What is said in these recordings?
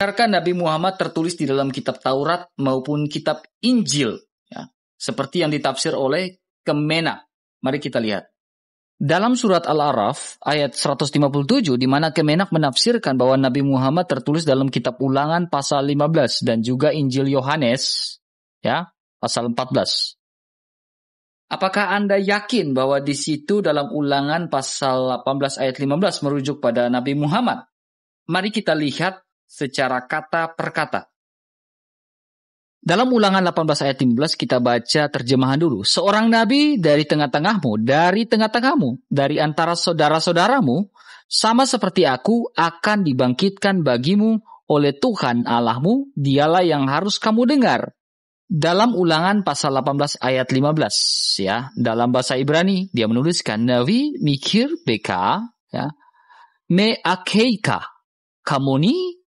Benarkah Nabi Muhammad tertulis di dalam kitab Taurat maupun kitab Injil, ya, seperti yang ditafsir oleh Kemenak? Mari kita lihat. Dalam surat Al-A'raf ayat 157, di mana Kemenak menafsirkan bahwa Nabi Muhammad tertulis dalam kitab Ulangan pasal 15 dan juga Injil Yohanes, ya, pasal 14. Apakah Anda yakin bahwa di situ dalam Ulangan pasal 18 ayat 15 merujuk pada Nabi Muhammad? Mari kita lihat secara kata per kata. Dalam Ulangan 18 ayat 15 kita baca terjemahan dulu. Seorang nabi dari tengah-tengahmu, dari antara saudara-saudaramu, sama seperti aku akan dibangkitkan bagimu oleh Tuhan Allahmu, dialah yang harus kamu dengar. Dalam Ulangan pasal 18 ayat 15, ya, dalam bahasa Ibrani dia menuliskan Nabi mikir beka, ya, me akeika kamoni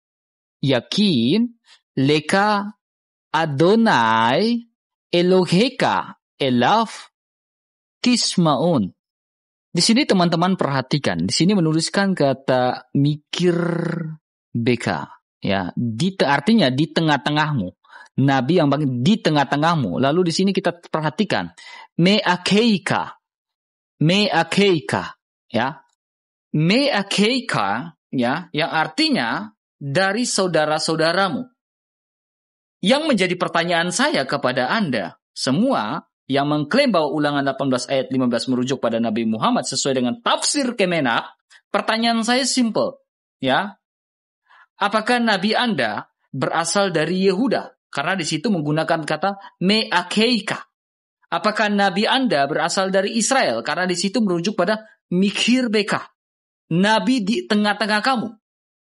yakin leka Adonai Eloheka elaf tismaun. Di sini teman-teman perhatikan, di sini menuliskan kata mikir beka, ya, artinya di tengah-tengahmu. Nabi yang bangkit di tengah-tengahmu. Lalu di sini kita perhatikan me akeika, ya, me akeika, ya, yang artinya dari saudara-saudaramu. Yang menjadi pertanyaan saya kepada Anda semua yang mengklaim bahwa Ulangan 18 ayat 15 merujuk pada Nabi Muhammad sesuai dengan tafsir Kemenak, pertanyaan saya simple, ya. Apakah Nabi Anda berasal dari Yehuda? Karena di situ menggunakan kata me akeika. Apakah Nabi Anda berasal dari Israel? Karena di situ merujuk pada mikir beka. Nabi di tengah-tengah kamu.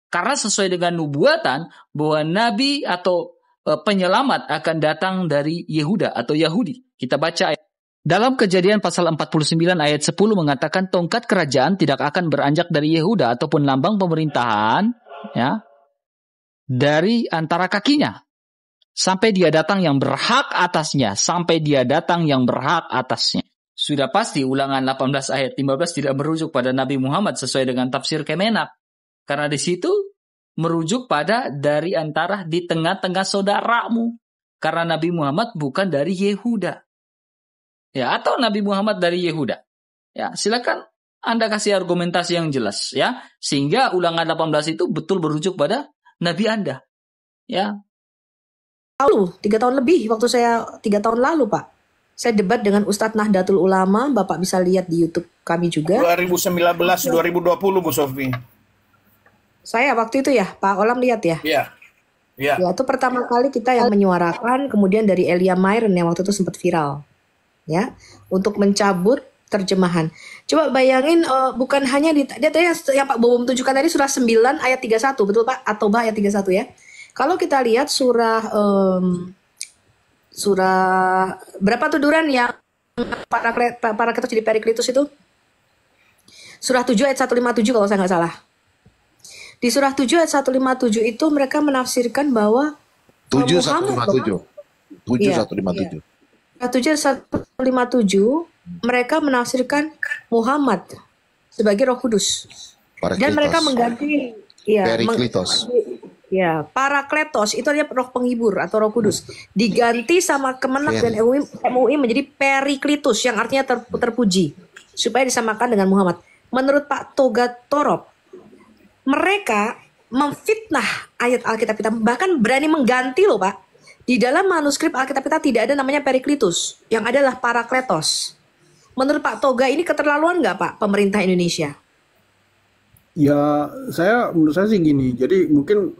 Karena sesuai dengan nubuatan bahwa Nabi atau penyelamat akan datang dari Yehuda atau Yahudi. Kita baca ayat. Dalam Kejadian pasal 49 ayat 10 mengatakan tongkat kerajaan tidak akan beranjak dari Yehuda ataupun lambang pemerintahan, ya, dari antara kakinya sampai dia datang yang berhak atasnya, Sudah pasti Ulangan 18 ayat 15 tidak merujuk pada Nabi Muhammad sesuai dengan tafsir Kemenak. Karena di situ merujuk pada dari antara di tengah-tengah saudaramu. Karena Nabi Muhammad bukan dari Yehuda. Ya, atau Nabi Muhammad dari Yehuda. Ya, silakan Anda kasih argumentasi yang jelas, ya, sehingga Ulangan 18 itu betul merujuk pada Nabi Anda. Ya. Lalu 3 tahun lebih, waktu saya 3 tahun lalu, Pak, saya debat dengan Ustadz Nahdlatul Ulama. Bapak bisa lihat di YouTube kami juga. 2019-2020 Bu Sofi. Saya waktu itu ya, Pak Olam lihat ya. Iya. Ya, itu pertama kali kita yang menyuarakan, kemudian dari Elia Myron yang waktu itu sempat viral, ya, untuk mencabut terjemahan. Coba bayangin, bukan hanya dia tadi yang Pak Bowo tunjukkan tadi surah 9 ayat 31, betul Pak? Atau Bah ayat 31 ya. Kalau kita lihat surah berapa tuh Duran yang para ketua jadi Periklitus itu? Surah 7 ayat 157 kalau saya nggak salah. Di surah 7 ayat 157 itu mereka menafsirkan bahwa 7157. 7157. Surah 7 ayat 157 mereka menafsirkan Muhammad sebagai Roh Kudus. Dan mereka mengganti Periklitos. Parakletos itu adalah roh penghibur atau Roh Kudus. Diganti sama Kemenak dan MUI menjadi Periklitus yang artinya terpuji supaya disamakan dengan Muhammad. Menurut Pak Toga Torop, mereka memfitnah ayat Alkitab kita, bahkan berani mengganti loh Pak. Di dalam manuskrip Alkitab kita tidak ada namanya Periklitus, yang adalah Parakletos. Menurut Pak Toga ini keterlaluan nggak Pak pemerintah Indonesia? Ya, menurut saya sih gini. Jadi mungkin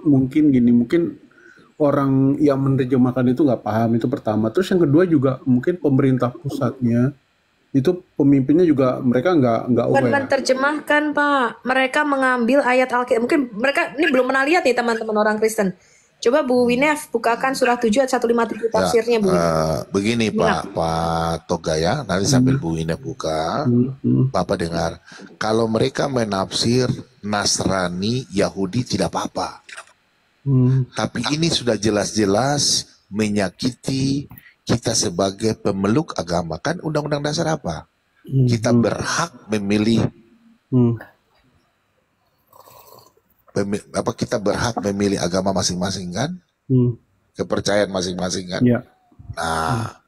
orang yang menerjemahkan itu nggak paham, itu pertama. Terus yang kedua juga mungkin pemerintah pusatnya itu pemimpinnya juga mereka nggak Bukan aware. menerjemahkan Pak, mereka mengambil ayat Alkitab. Mungkin mereka ini belum pernah lihat nih teman-teman orang Kristen. Coba Bu Winef bukakan surah 7 ayat 157 tafsirnya Bu. Begini Pak Toga ya, nanti sambil Bu Winef buka, Bapak dengar. Kalau mereka menafsir Nasrani, Yahudi tidak apa-apa. Tapi ini sudah jelas-jelas menyakiti kita sebagai pemeluk agama. Kan Undang-Undang Dasar apa? Kita berhak memilih kita berhak memilih agama masing-masing kan? Kepercayaan masing-masing kan? Ya. Nah,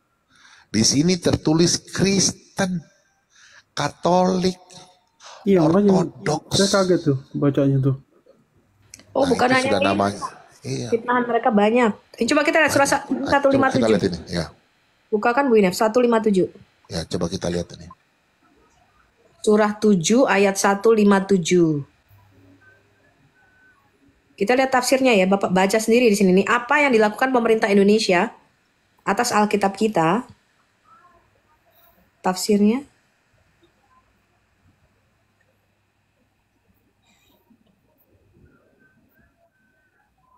di sini tertulis Kristen, Katolik, Iya, makanya Ortodoks. saya kaget tuh bacanya tuh. Oh, Nah, bukan itu hanya sudah ini. namanya. Iya. Fitnahan mereka banyak. Ini coba kita lihat surah Coba kita lihat 157. ini. Ya, Bukakan Bu Inef 157. ya coba kita lihat ini. Surah 7 ayat 157. Kita lihat tafsirnya ya, Bapak baca sendiri di sini nih. Apa yang dilakukan pemerintah Indonesia atas Alkitab kita? Tafsirnya.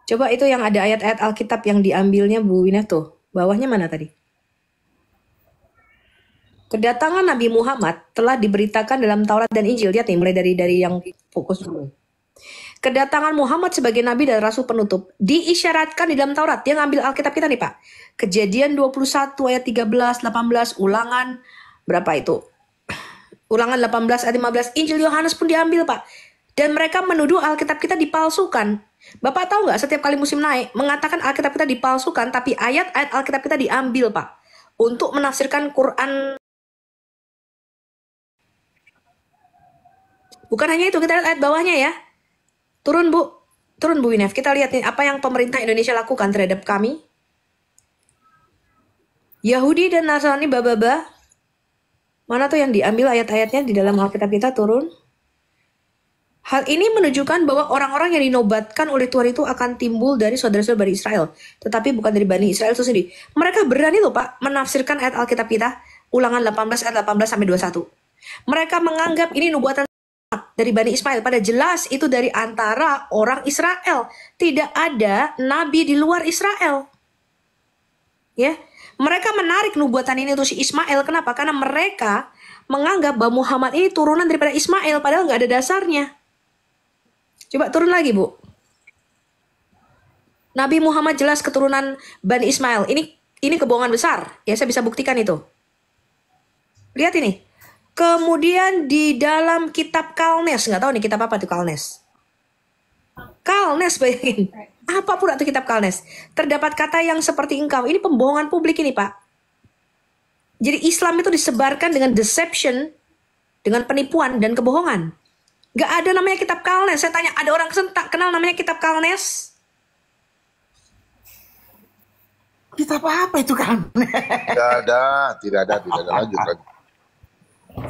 Coba itu yang ada ayat-ayat Alkitab yang diambilnya Bu Inef tuh. Bawahnya mana tadi? Kedatangan Nabi Muhammad telah diberitakan dalam Taurat dan Injil. Lihat nih, mulai dari yang fokus dulu. Kedatangan Muhammad sebagai Nabi dan Rasul penutup diisyaratkan di dalam Taurat. Dia ngambil Alkitab kita nih Pak. Kejadian 21 ayat 13, 18, Ulangan berapa itu? Ulangan 18 ayat 15, Injil Yohanes pun diambil Pak. Dan mereka menuduh Alkitab kita dipalsukan. Bapak tahu nggak setiap kali musim naik mengatakan Alkitab kita dipalsukan, tapi ayat-ayat Alkitab kita diambil Pak. Untuk menafsirkan Quran. Bukan hanya itu, kita lihat ayat bawahnya ya. Turun Bu Inef. Kita lihat nih apa yang pemerintah Indonesia lakukan terhadap kami. Yahudi dan Nasrani bababa. Mana tuh yang diambil ayat-ayatnya di dalam Alkitab kita, turun. Hal ini menunjukkan bahwa orang-orang yang dinobatkan oleh Tuhan itu akan timbul dari saudara-saudara Bani Israel. Tetapi bukan dari Bani Israel itu sendiri. Mereka berani loh Pak menafsirkan ayat Alkitab kita. Ulangan 18 ayat 18 sampai 21. Mereka menganggap ini nubuatan dari Bani Ismail. Pada jelas itu dari antara orang Israel. Tidak ada nabi di luar Israel. Ya, mereka menarik nubuatan ini untuk si Ismail. Kenapa? Karena mereka menganggap bahwa Muhammad ini turunan daripada Ismail, padahal nggak ada dasarnya. Coba turun lagi Bu. Nabi Muhammad jelas keturunan Bani Ismail. Ini kebohongan besar. Ya, saya bisa buktikan itu. Lihat ini. Kemudian di dalam kitab Kalnes, nggak tahu nih kitab apa tuh Kalnes. Kalnes, bayangin. Apa pula tuh kitab Kalnes? Terdapat kata yang seperti engkau. Ini pembohongan publik ini Pak. Jadi Islam itu disebarkan dengan deception, dengan penipuan dan kebohongan. Nggak ada namanya kitab Kalnes. Saya tanya, ada orang tak kenal namanya kitab Kalnes? Kitab apa itu kan? Tidak ada lanjut.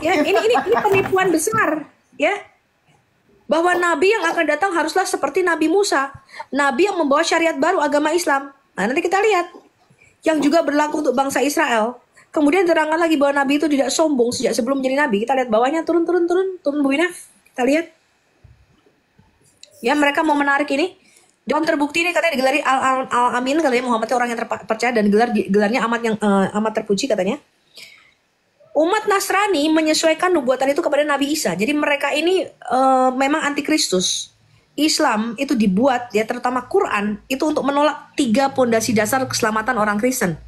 Ya, ini penipuan besar, ya. Bahwa nabi yang akan datang haruslah seperti Nabi Musa, nabi yang membawa syariat baru agama Islam. Nah, nanti kita lihat yang juga berlaku untuk bangsa Israel. Kemudian terangkan lagi bahwa nabi itu tidak sombong sejak sebelum menjadi nabi. Kita lihat bawahnya, turun Bu Inef. Kita lihat. Ya, mereka mau menarik ini. Dan terbukti ini katanya digelari Al-Amin, katanya Muhammad itu orang yang terpercaya dan gelarnya amat terpuji katanya. Umat Nasrani menyesuaikan nubuatan itu kepada Nabi Isa. Jadi mereka ini memang antikristus. Islam itu dibuat, ya terutama Quran, itu untuk menolak 3 pondasi dasar keselamatan orang Kristen.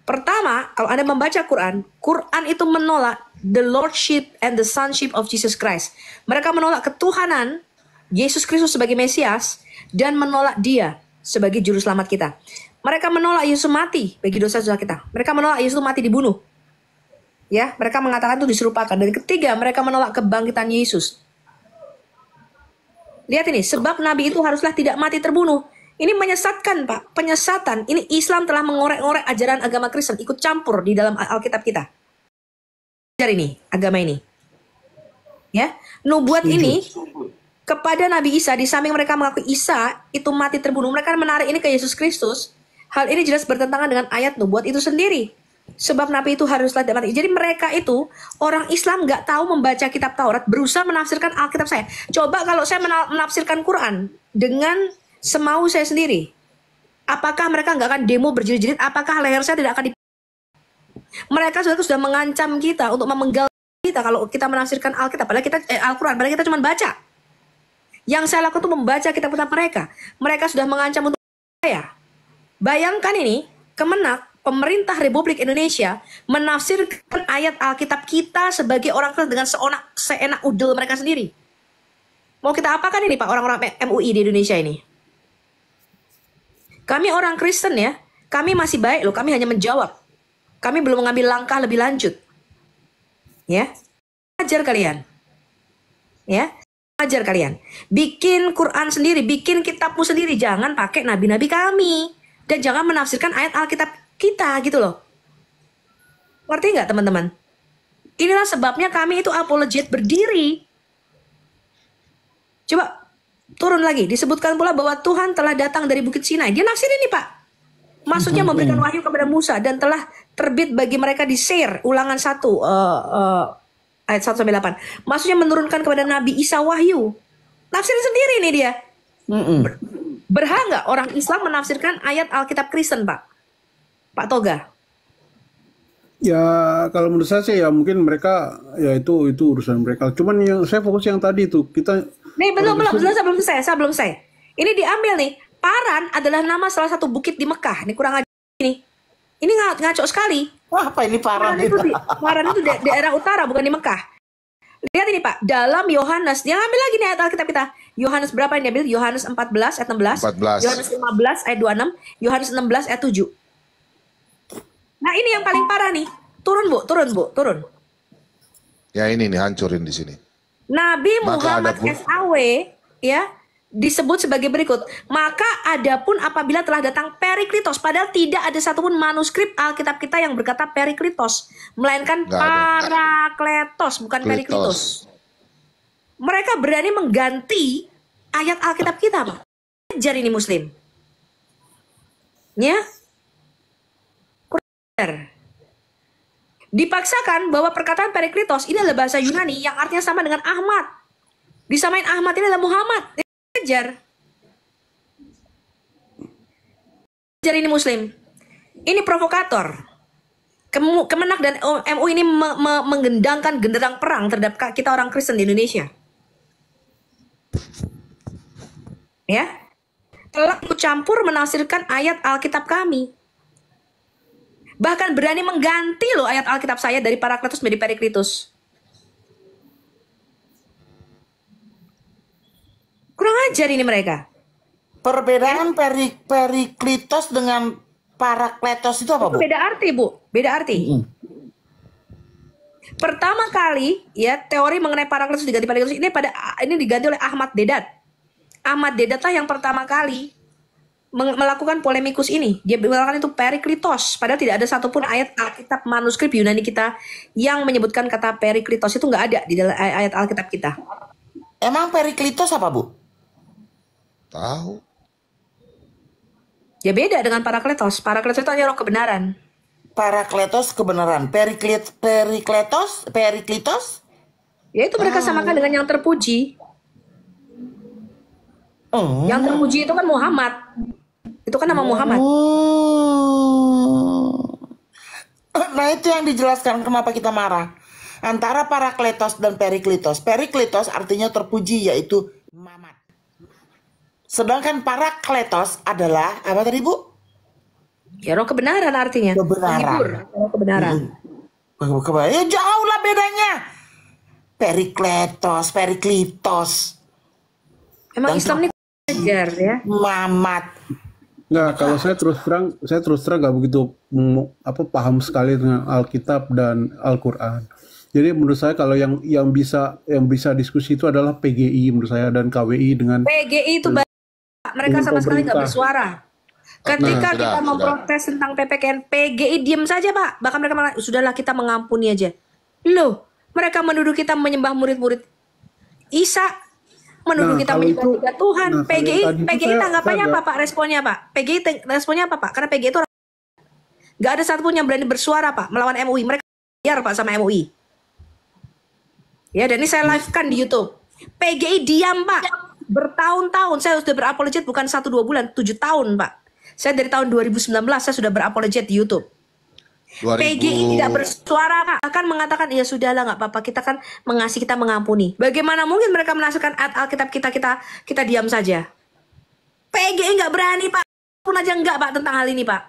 Pertama, kalau Anda membaca Quran itu menolak the Lordship and the Sonship of Jesus Christ. Mereka menolak ketuhanan Yesus Kristus sebagai Mesias dan menolak Dia sebagai juru selamat kita. Mereka menolak Yesus mati bagi dosa-dosa kita. Mereka menolak Yesus mati dibunuh. Ya, mereka mengatakan itu diserupakan. Dan ketiga, mereka menolak kebangkitan Yesus. Lihat ini, sebab Nabi itu haruslah tidak mati terbunuh. Ini menyesatkan Pak, penyesatan. Ini Islam telah mengorek-ngorek ajaran agama Kristen, ikut campur di dalam Alkitab kita. Ajar ini, agama ini. Ya, nubuat ini kepada Nabi Isa, di samping mereka mengakui Isa itu mati terbunuh, mereka menarik ini ke Yesus Kristus. Hal ini jelas bertentangan dengan ayat nubuat itu sendiri. Sebab Nabi itu haruslah tidak mati. Jadi mereka itu, orang Islam nggak tahu membaca kitab Taurat, berusaha menafsirkan Alkitab saya. Coba kalau saya menafsirkan Quran dengan semau saya sendiri, apakah mereka nggak akan demo berjilid-jilid? Apakah leher saya tidak akan Mereka sudah mengancam kita untuk memenggal kita kalau kita menafsirkan Alkitab. Padahal kita Al-Quran, padahal kita cuma baca. Yang saya lakukan itu membaca kitab-kitab mereka. Mereka sudah mengancam untuk saya. Bayangkan ini, Kemenak, pemerintah Republik Indonesia menafsirkan ayat Alkitab kita sebagai orang Kristen dengan seenak udel mereka sendiri. Mau kita apakan ini Pak, orang-orang MUI di Indonesia ini? Kami orang Kristen ya, kami masih baik loh, kami hanya menjawab. Kami belum mengambil langkah lebih lanjut. Ya, ajar kalian. Ya, ajar kalian. Bikin Quran sendiri, bikin kitabmu sendiri. Jangan pakai nabi-nabi kami. Dan jangan menafsirkan ayat Alkitab kita gitu loh. Ngerti nggak teman-teman? Inilah sebabnya kami itu apologet berdiri. Coba turun lagi. Disebutkan pula bahwa Tuhan telah datang dari Bukit Sinai. Dia nafsir ini Pak. Maksudnya memberikan wahyu kepada Musa. Dan telah terbit bagi mereka di Seir. Ulangan 1 ayat 1-8. Maksudnya menurunkan kepada Nabi Isa wahyu. Nafsirin sendiri nih dia. Berhak nggak orang Islam menafsirkan ayat Alkitab Kristen Pak? Pak Toga? Ya kalau menurut saya sih ya mungkin mereka ya itu urusan mereka. Cuman yang saya fokus yang tadi itu kita. Nih belum saya belum selesai. Ini diambil nih. Paran adalah nama salah satu bukit di Mekah. Ini kurang aja ini. Ini ngaco sekali. Wah, apa ini Paran itu? Paran itu daerah utara bukan di Mekah. Lihat ini Pak, dalam Yohanes, dia ambil lagi nih ayat Alkitab kita. Yohanes berapa yang diambil? Yohanes 14 ayat 16. 14. Yohanes 15 ayat 26. Yohanes 16 ayat 7. Nah ini yang paling parah nih. Turun Bu, turun. Ya ini nih hancurin di sini. Nabi Maka Muhammad SAW ya disebut sebagai berikut. Maka adapun apabila telah datang Periklitos, padahal tidak ada satupun manuskrip Alkitab kita yang berkata Periklitos, melainkan Nggak ada. Parakletos, bukan Periklitos. Mereka berani mengganti ayat Alkitab kita, Pak. Ajar ini Muslim. Ya. Kurang. Dipaksakan bahwa perkataan Periklitos ini adalah bahasa Yunani yang artinya sama dengan Ahmad. Disamain Ahmad ini adalah Muhammad. Ajar. Ajar ini Muslim. Ini provokator. Kemenak dan MUI ini menggendangkan genderang perang terhadap kita orang Kristen di Indonesia. Ya. Telah ikut campur menafsirkan ayat Alkitab kami. Bahkan berani mengganti loh ayat Alkitab saya dari Parakletos menjadi Periklitos. Kurang ajar ini mereka. Perbedaan Periklitos dengan Parakletos itu apa, Bu? Beda arti, Bu. Beda arti. Pertama kali ya teori mengenai Parakletos diganti Periklitos ini diganti oleh Ahmad Dedat. Ahmad Dedat lah yang pertama kali melakukan polemikus ini. Dia melakukan itu Periklitos. Padahal tidak ada satupun ayat Alkitab manuskrip Yunani kita yang menyebutkan kata Periklitos. Itu nggak ada di dalam ayat Alkitab kita. Emang Periklitos apa, Bu? Tahu. Ya beda dengan Parakletos. Parakletos itu hanya roh kebenaran. Parakletos kebenaran. Periklitos? Ya itu mereka samakan dengan yang terpuji. Yang terpuji itu kan Muhammad. Itu kan nama Muhammad. Nah itu yang dijelaskan kenapa kita marah. Antara Parakletos dan Periklitos. Periklitos artinya terpuji, yaitu Muhammad. Sedangkan Parakletos adalah apa tadi, Bu? Ya roh kebenaran artinya. Kebenaran. Roh kebenaran. Ya jauh lah bedanya. Periklitos. Emang Islam ini ajar ya. Muhammad. Nggak, kalau saya terus terang nggak begitu paham sekali dengan Alkitab dan Al-Quran. Jadi menurut saya kalau yang bisa diskusi itu adalah PGI menurut saya dan KWI dengan PGI itu mereka sama sekali nggak bersuara. Ketika kita memprotes tentang PPKN, PGI diem saja Pak. Bahkan mereka malah sudahlah kita mengampuni aja. Loh, mereka menuduh kita menyembah murid-murid Isa, menuduh kita menyembah tiga Tuhan. PGI tanggapannya apa Pak? Responnya Pak? PGI responnya apa Pak? Karena PGI itu nggak ada satupun yang berani bersuara Pak melawan MUI. Mereka biar Pak sama MUI. Ya, dan ini saya live-kan di YouTube. PGI diam Pak. Bertahun-tahun saya sudah berapologet, bukan 1-2 bulan, 7 tahun Pak. Saya dari tahun 2019 saya sudah berapologet di YouTube. 2000... PGI tidak bersuara Pak. Akan mengatakan ya sudahlah nggak apa-apa, kita kan mengasihi, kita mengampuni. Bagaimana mungkin mereka menafsirkan Alkitab kita diam saja. PGI nggak berani Pak. Pun aja nggak Pak tentang hal ini Pak.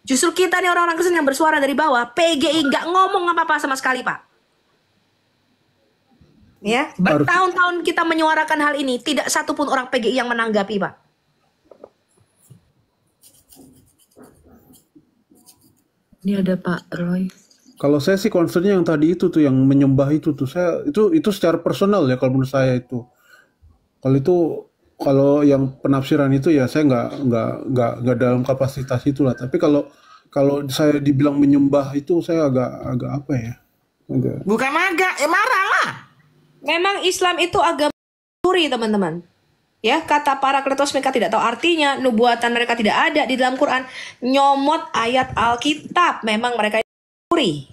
Justru kita nih orang-orang Kristen yang bersuara dari bawah. PGI nggak ngomong apa-apa sama sekali Pak. Ya, bertahun-tahun kita menyuarakan hal ini, tidak satupun orang PGI yang menanggapi, Pak. Ini ada Pak Roy. Kalau saya sih concernnya yang tadi itu tuh, yang menyembah itu tuh, saya itu secara personal ya kalau menurut saya itu. Kalau yang penafsiran itu ya saya nggak dalam kapasitas itulah. Tapi kalau saya dibilang menyembah itu saya agak apa ya? Bukan agak, marah lah. Memang Islam itu agama suri, teman-teman. Ya, kata para kletos mereka tidak tahu artinya, nubuatan mereka tidak ada di dalam Quran. Nyomot ayat Alkitab, memang mereka suri.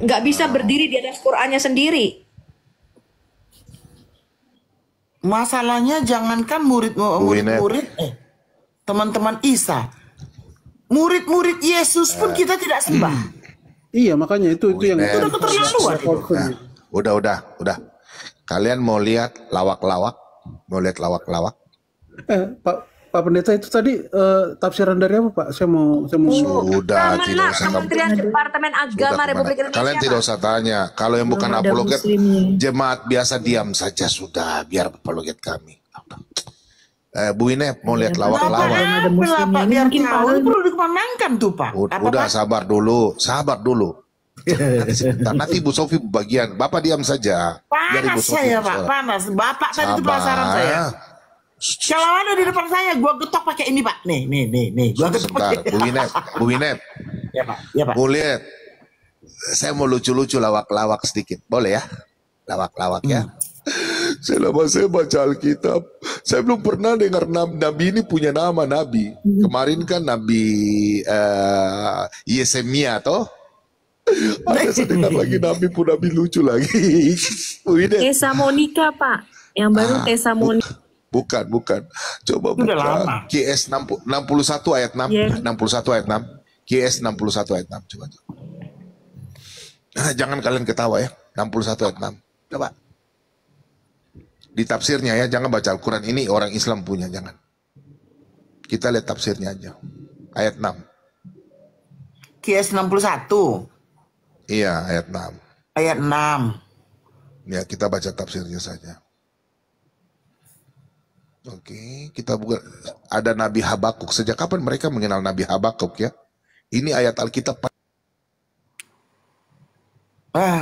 Nggak bisa berdiri di atas Qurannya sendiri. Masalahnya jangankan murid-murid, teman-teman Isa, murid-murid Yesus pun kita tidak sembah. Iya, makanya itu yang Udah keterlaluan. Udah. Kalian mau lihat lawak-lawak? Pak Pendeta itu tadi tafsiran dari apa, Pak? Saya mau Sudah, tidak usah Kementerian Departemen Agama Republik Indonesia. Kalian tidak usah tanya. Kalau yang bukan apologet, jemaat biasa diam saja sudah, biar apologet kami. Bu Inep mau lihat lawak-lawak. Pak, biar tahu perlu dikemanakan tuh, Pak. Udah, sabar dulu. Nanti Ibu Sofi bagian. Bapak diam saja. Panas saya, Pak. Panas. Bapak tadi itu penasaran saya. Kalau ada di depan saya, gua getok pakai ini, Pak. Nih. Gua getok pakai. Bu Inep. Ya, Pak. Mau lihat? Saya mau lucu-lucu lawak-lawak sedikit. Boleh ya? Lawak-lawak ya. Selama saya baca Alkitab, saya belum pernah dengar Nabi ini punya nama Nabi. Kemarin kan Nabi Yesemia toh. Ada saya dengar lagi Nabi pun Nabi lucu lagi. Tessa Monica, Pak. Yang baru Tessa Monica. Bukan. Coba buka QS 61 ayat 6. 61 ayat 6. QS 61 ayat 6. Coba. Jangan kalian ketawa ya. 61 ayat 6. Coba. Di tafsirnya ya, jangan baca Al-Quran. Ini orang Islam punya, jangan. Kita lihat tafsirnya aja. Ayat 6. QS 61. Iya, ayat 6. Ayat 6. Ya, kita baca tafsirnya saja. Oke, kita buka. Ada Nabi Habakuk. Sejak kapan mereka mengenal Nabi Habakuk ya? Ini ayat Alkitab.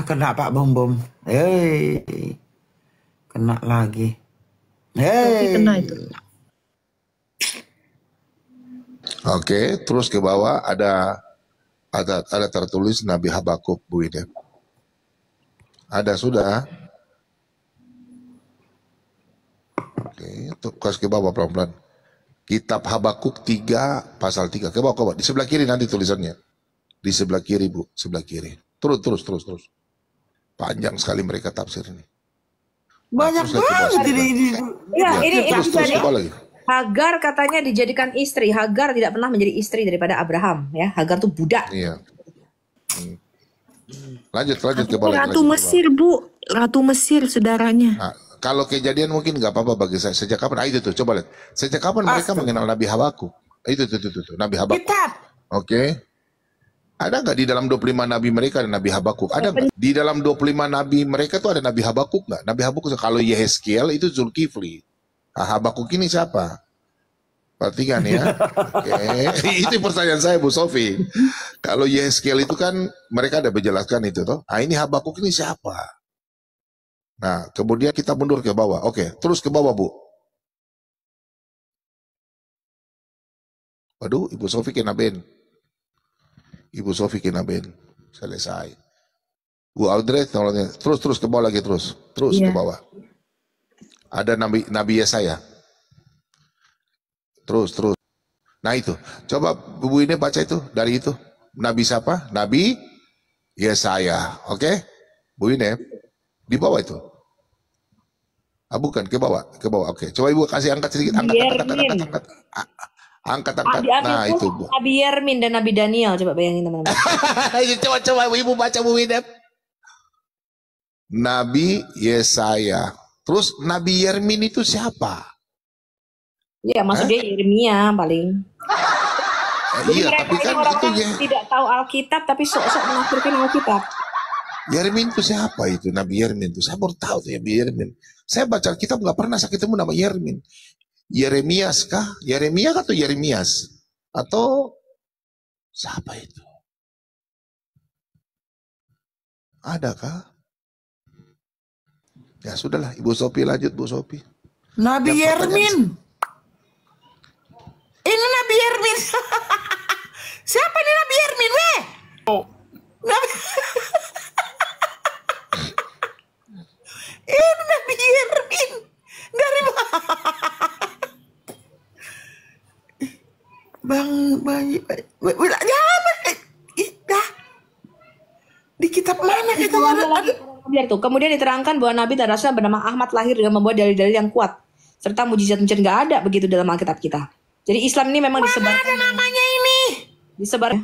Kena Pak Bom. Kena lagi. Kena itu. Oke, terus ke bawah ada tertulis Nabi Habakuk, Bu Ida. Ada sudah. Oke, terus ke bawah pelan-pelan. Kitab Habakuk 3 pasal 3. Ke bawah. Di sebelah kiri nanti tulisannya. Di sebelah kiri, Bu, sebelah kiri. Terus. Panjang sekali mereka tafsir ini. Banyak banget ini. Ini terus lagi. Hagar katanya dijadikan istri. Hagar tidak pernah menjadi istri daripada Abraham, ya. Hagar tuh budak. Iya. Lanjut ke bawah. Ratu Mesir, Bu. Ratu Mesir, saudaranya. Nah, kalau Kejadian mungkin nggak apa-apa bagi saya. Sejak kapan? Itu tuh, coba lihat. Sejak kapan mereka mengenal Nabi Habakuk? Itu tuh, Nabi Habakuk. Kitab. Oke. Ada nggak di dalam 25 nabi mereka ada Nabi Habakuk? Ada nggak? Di dalam 25 nabi mereka tuh ada Nabi Habakuk nggak? Nabi Habakuk, kalau Yehezkiel itu Zulkifli. Habakuk ini siapa? Perhatikan ya. Oke. Itu pertanyaan saya, Bu Sofi. Kalau Yehezkiel itu kan mereka ada menjelaskan itu toh. Ini Habakuk ini siapa? Nah, kemudian kita mundur ke bawah. Oke, terus ke bawah, Bu. Waduh, Ibu Sofi kena ban. Selesai. Bu Audrey, terus ke bawah lagi, terus ke bawah. Ada Nabi Yesaya. Terus. Nah itu, coba Bu ini baca itu dari itu. Nabi siapa? Nabi Yesaya. Oke? Bu ini di bawah itu. Bukan ke bawah. Oke, coba Ibu kasih angkat sedikit. Angkat. Nah itu Bu. Nabi Yermin dan Nabi Daniel, coba bayangin teman-teman. coba Ibu baca Bu Widep. Nabi Yesaya. Terus Nabi Yermin itu siapa? Iya, maksudnya Yeremia paling. Iya, tapi kan orang itu tidak tahu Alkitab tapi sok-sok menafsirkan Alkitab. Yermin itu siapa itu? Nabi Yermin itu. Saya baru tahu tuh Nabi Yermin. Saya baca kitab nggak pernah saya ketemu nama Yermin. Yeremias kah? Yeremia atau Yeremias? Atau siapa itu? Adakah? Ya sudahlah, Ibu Sophie lanjut, Bu Sophie. Nabi Yang Yermin. Ini Nabi Yermin. Siapa ini Nabi Yermin, weh? Nabi... Ini Nabi Yermin. Dari mana? Jangan. Di kitab mana katanya? Biar tuh. Kemudian diterangkan bahwa Nabi dan Rasul bernama Ahmad lahir dengan membawa dalil-dalil yang kuat serta mujizat-mujizat. Nggak ada begitu dalam Alkitab kita. Jadi Islam ini memang disebar. Ada namanya ini. Disebar.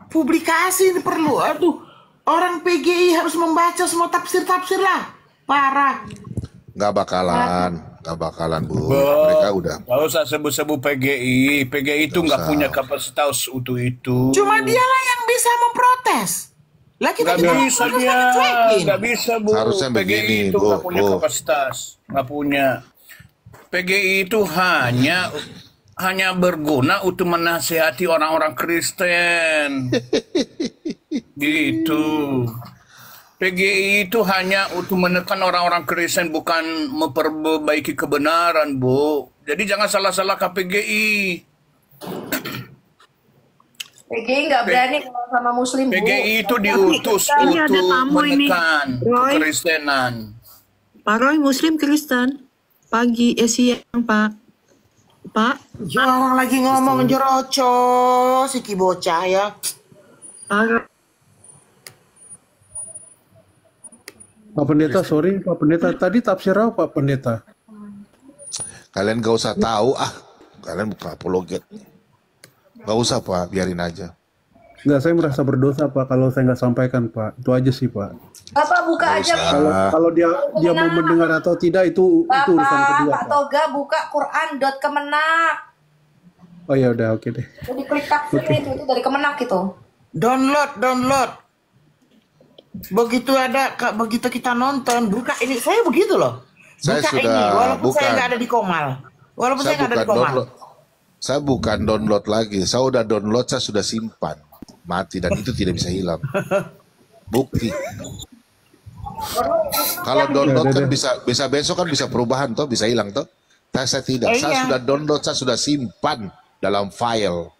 Publikasi ini perlu. Aduh, orang PGI harus membaca semua tafsir-tafsir lah. Parah. Nggak bakalan Bu. Mereka udah. Gak usah sebut-sebut PGI. PGI itu nggak punya kapasitas untuk itu. Cuma dialah yang bisa memprotes. Lah kita Nggak bisa dia, nggak bisa Bu. Harusnya PGI begini, itu nggak Bu. punya kapasitas, nggak punya. PGI itu hanya berguna untuk menasihati orang-orang Kristen. Gitu. PGI itu hanya untuk menekan orang-orang Kristen, bukan memperbaiki kebenaran, Bu. Jadi jangan salah-salahkan PGI. PGI nggak berani kalau sama Muslim, Bu. PGI itu diutus Ini ada untuk tamu ini. menekan Roy. kekristenan. Pak Roy Muslim Kristen. Pagi, siang Pak. Pak. Ya orang lagi ngomong jeroco si ki bocah ya. Pak Roy. Pak Pendeta, sorry Pak Pendeta. Tadi tafsir apa Pak Pendeta? Kalian gak usah tahu kalian bukan apologet. Gak usah Pak, biarin aja. Enggak, saya merasa berdosa Pak kalau saya nggak sampaikan Pak. Itu aja sih Pak. Bapak buka aja. Kalau dia mau mendengar atau tidak itu urusan kedua Pak Pak. Toga buka Quran.kemenak. Oh ya udah, oke deh. Jadi klik tafsir itu dari Kemenak gitu. Download. Begitu kita nonton, buka ini. Saya begitu loh. Saya Buka sudah ini, walaupun saya bukan. nggak ada di Komal. Walaupun saya nggak ada di Komal. Saya bukan download lagi. Saya udah download, saya sudah simpan. Mati dan itu tidak bisa hilang. Bukti. Kalau download kan bisa besok kan bisa perubahan toh, bisa hilang toh. Saya tidak. Saya sudah download, saya sudah simpan dalam file.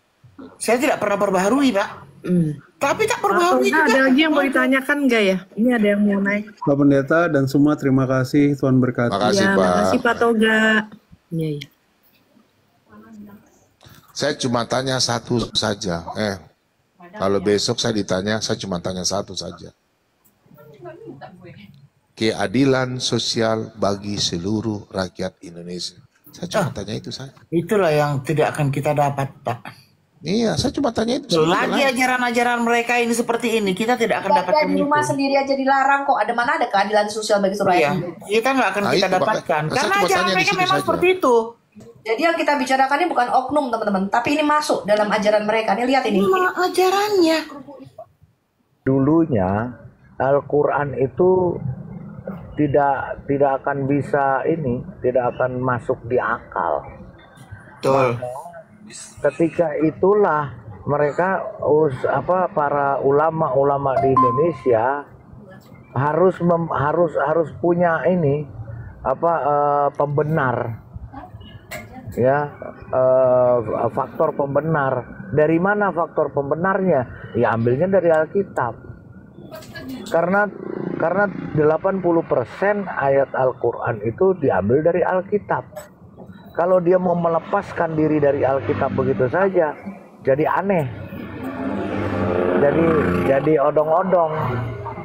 Saya tidak pernah perbaharui, Pak. Tapi tak perbaharui juga. Ada lagi yang mau ditanyakan nggak ya? Ini ada yang mau naik. Pak Pendeta dan semua terima kasih, Tuhan berkati. Makasih Ya, Pak. makasih Pak Toga. Iya. Saya cuma tanya satu saja. Kalau besok saya ditanya, saya cuma tanya satu saja. Keadilan sosial bagi seluruh rakyat Indonesia. Saya cuma tanya itu saja. Itulah yang tidak akan kita dapat, Pak. Iya, saya cuma tanya itu. Lagi ajaran-ajaran mereka ini seperti ini, kita tidak akan dapatkan di rumah itu. sendiri aja dilarang kok. Ada mana ada keadilan sosial bagi seluruh Iya, rakyat? kita nggak akan kita itu, dapatkan. Saya Karena cuma ajaran tanya di mereka situ memang saja. seperti itu. Jadi yang kita bicarakan ini bukan oknum teman-teman, tapi ini masuk dalam ajaran mereka. Nih lihat ini. Memang ajarannya. Dulunya Al-Quran itu tidak akan bisa tidak akan masuk di akal. Betul. Ketika itulah mereka para ulama-ulama di Indonesia harus punya pembenar, ya, faktor pembenar. Dari mana faktor pembenarnya? Ya ambilnya dari Alkitab. Karena 80% ayat Al-Quran itu diambil dari Alkitab. Kalau dia mau melepaskan diri dari Alkitab begitu saja, jadi aneh. Jadi odong-odong.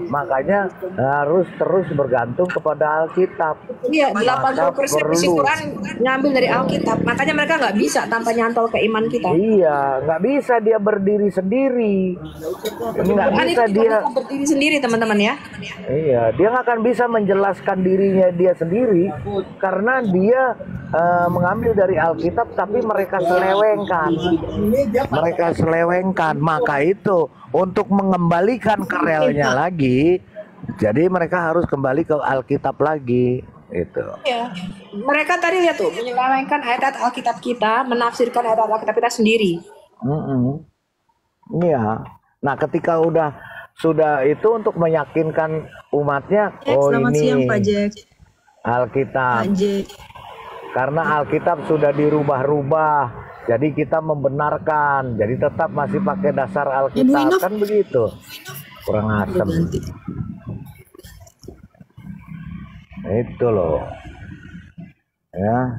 Makanya harus terus bergantung kepada Alkitab. Iya, Maka 80% isi perlu. Quran ngambil dari Alkitab. Makanya mereka nggak bisa tanpa nyantol ke iman kita. Iya, nggak bisa dia berdiri sendiri. Nggak Quran bisa itu dia. bisa berdiri sendiri teman-teman ya. Iya, dia nggak akan bisa menjelaskan dirinya dia sendiri karena dia mengambil dari Alkitab, tapi mereka selewengkan. Mereka selewengkan, maka itu untuk mengembalikan ke relnya lagi, jadi mereka harus kembali ke Alkitab lagi. Itu. Iya. Mereka tadi lihat tuh menyelewengkan ayat Alkitab kita, menafsirkan ayat Alkitab kita sendiri. Iya. Nah, ketika sudah itu untuk meyakinkan umatnya, oh Selamat siang ini Pak Jack. Alkitab. Pak Jack. Karena Alkitab sudah dirubah-rubah, jadi kita membenarkan, jadi tetap masih pakai dasar Alkitab, kan begitu. Kurang asem. Itu loh. Ya.